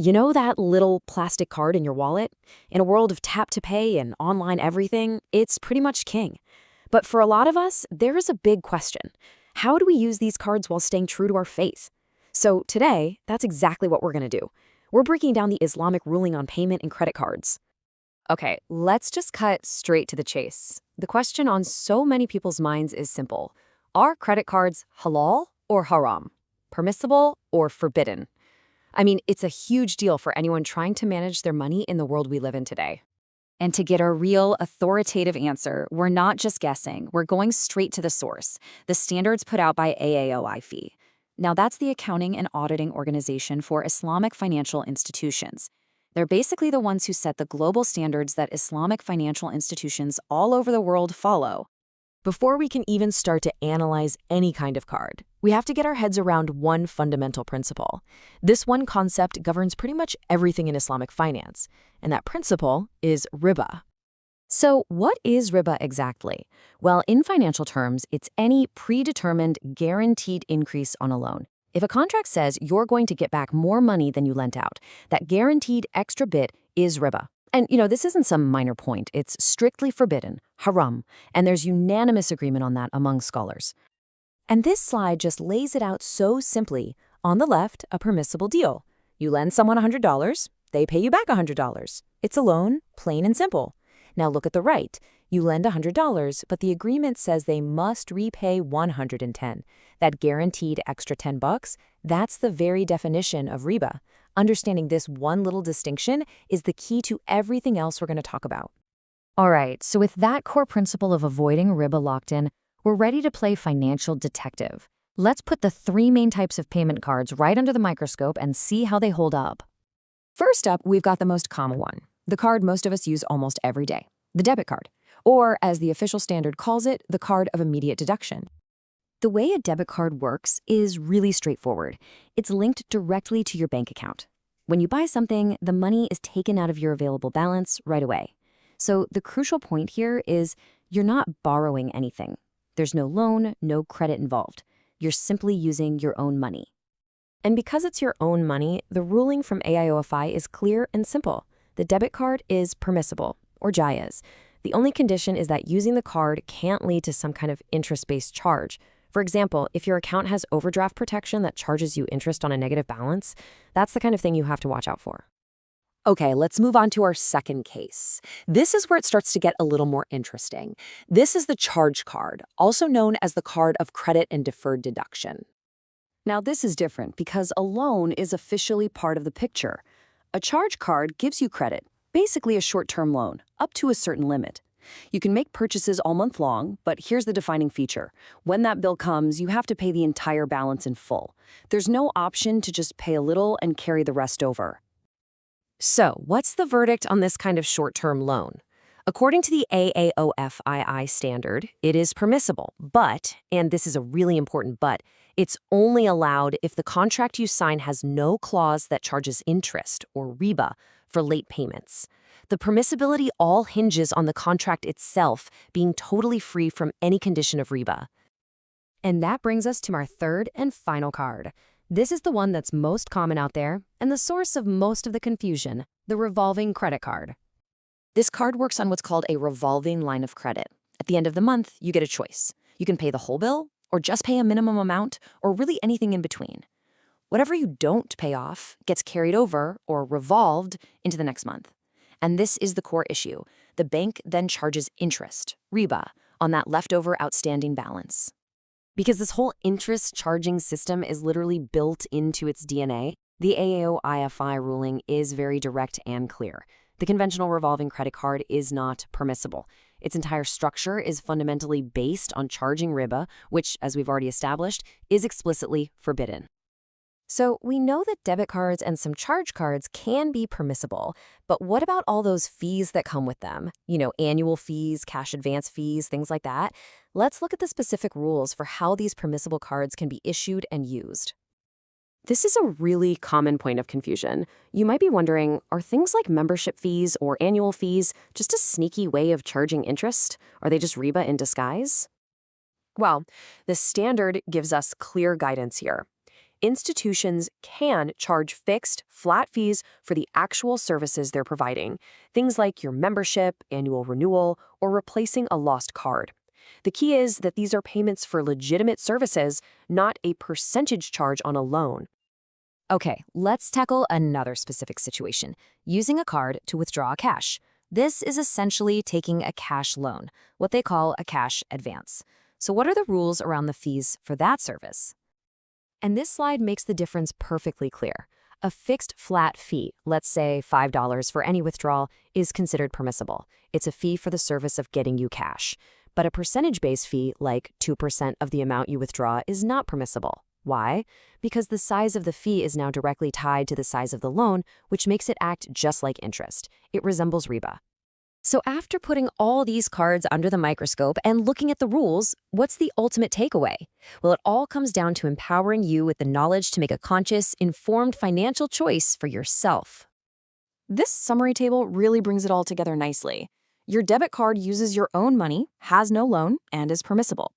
You know that little plastic card in your wallet? In a world of tap to pay and online everything, it's pretty much king. But for a lot of us, there is a big question. How do we use these cards while staying true to our faith? So today, that's exactly what we're going to do. We're breaking down the Islamic ruling on payment and credit cards. Okay, let's just cut straight to the chase. The question on so many people's minds is simple. Are credit cards halal or haram? Permissible or forbidden? I mean, it's a huge deal for anyone trying to manage their money in the world we live in today. And to get a real, authoritative answer, we're not just guessing. We're going straight to the source, the standards put out by AAOIFI. Now, that's the accounting and auditing organization for Islamic financial institutions. They're basically the ones who set the global standards that Islamic financial institutions all over the world follow. Before we can even start to analyze any kind of card, we have to get our heads around one fundamental principle. This one concept governs pretty much everything in Islamic finance, and that principle is riba. So what is riba exactly? Well, in financial terms, it's any predetermined, guaranteed increase on a loan. If a contract says you're going to get back more money than you lent out, that guaranteed extra bit is riba. And, this isn't some minor point. It's strictly forbidden, haram, and there's unanimous agreement on that among scholars. And this slide just lays it out so simply. On the left, a permissible deal. You lend someone $100, they pay you back $100. It's a loan, plain and simple. Now look at the right. You lend $100, but the agreement says they must repay $110. That guaranteed extra $10, that's the very definition of riba. Understanding this one little distinction is the key to everything else we're going to talk about. All right, so with that core principle of avoiding riba locked in, we're ready to play financial detective. Let's put the three main types of payment cards right under the microscope and see how they hold up. First up, we've got the most common one, the card most of us use almost every day, the debit card, or as the official standard calls it, the card of immediate deduction. The way a debit card works is really straightforward. It's linked directly to your bank account. When you buy something, the money is taken out of your available balance right away. So the crucial point here is you're not borrowing anything. There's no loan, no credit involved. You're simply using your own money. And because it's your own money, the ruling from AIOFI is clear and simple. The debit card is permissible, or jaiz. The only condition is that using the card can't lead to some kind of interest-based charge. For example, if your account has overdraft protection that charges you interest on a negative balance, that's the kind of thing you have to watch out for. Okay, let's move on to our second case. This is where it starts to get a little more interesting. This is the charge card, also known as the card of credit and deferred deduction. Now, this is different because a loan is officially part of the picture. A charge card gives you credit, basically a short-term loan, up to a certain limit. You can make purchases all month long, but here's the defining feature. When that bill comes, you have to pay the entire balance in full. There's no option to just pay a little and carry the rest over. So, what's the verdict on this kind of short-term loan? According to the AAOFII standard, it is permissible, but, and this is a really important but, it's only allowed if the contract you sign has no clause that charges interest, or riba, for late payments. The permissibility all hinges on the contract itself being totally free from any condition of riba. And that brings us to our third and final card. This is the one that's most common out there and the source of most of the confusion, the revolving credit card. This card works on what's called a revolving line of credit. At the end of the month, you get a choice. You can pay the whole bill, or just pay a minimum amount, or really anything in between. Whatever you don't pay off gets carried over, or revolved, into the next month. And this is the core issue. The bank then charges interest, riba, on that leftover outstanding balance. Because this whole interest charging system is literally built into its DNA, the AAOIFI ruling is very direct and clear. The conventional revolving credit card is not permissible. Its entire structure is fundamentally based on charging riba, which, as we've already established, is explicitly forbidden. So we know that debit cards and some charge cards can be permissible, but what about all those fees that come with them? Annual fees, cash advance fees, things like that. Let's look at the specific rules for how these permissible cards can be issued and used. This is a really common point of confusion. You might be wondering, are things like membership fees or annual fees just a sneaky way of charging interest? Are they just riba in disguise? Well, the standard gives us clear guidance here. institutions can charge fixed, flat fees for the actual services they're providing, things like your membership, annual renewal, or replacing a lost card. The key is that these are payments for legitimate services, not a percentage charge on a loan. Okay, let's tackle another specific situation, using a card to withdraw cash. This is essentially taking a cash loan, what they call a cash advance. So what are the rules around the fees for that service? And this slide makes the difference perfectly clear. A fixed flat fee, let's say $5 for any withdrawal, is considered permissible. It's a fee for the service of getting you cash. But a percentage-based fee, like 2% of the amount you withdraw, is not permissible. Why? Because the size of the fee is now directly tied to the size of the loan, which makes it act just like interest. It resembles riba. So after putting all these cards under the microscope and looking at the rules, what's the ultimate takeaway? Well, it all comes down to empowering you with the knowledge to make a conscious, informed financial choice for yourself. This summary table really brings it all together nicely. Your debit card uses your own money, has no loan, and is permissible.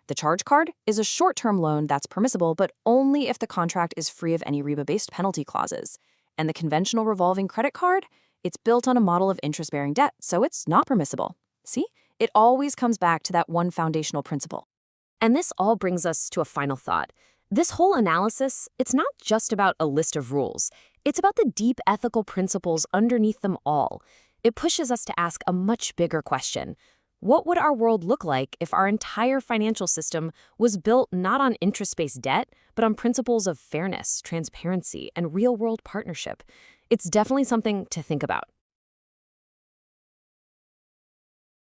The charge card is a short-term loan that's permissible, but only if the contract is free of any riba-based penalty clauses. And the conventional revolving credit card, it's built on a model of interest-bearing debt, so it's not permissible. See? It always comes back to that one foundational principle. And this all brings us to a final thought. This whole analysis, it's not just about a list of rules. It's about the deep ethical principles underneath them all. It pushes us to ask a much bigger question. What would our world look like if our entire financial system was built not on interest-based debt, but on principles of fairness, transparency, and real-world partnership? It's definitely something to think about.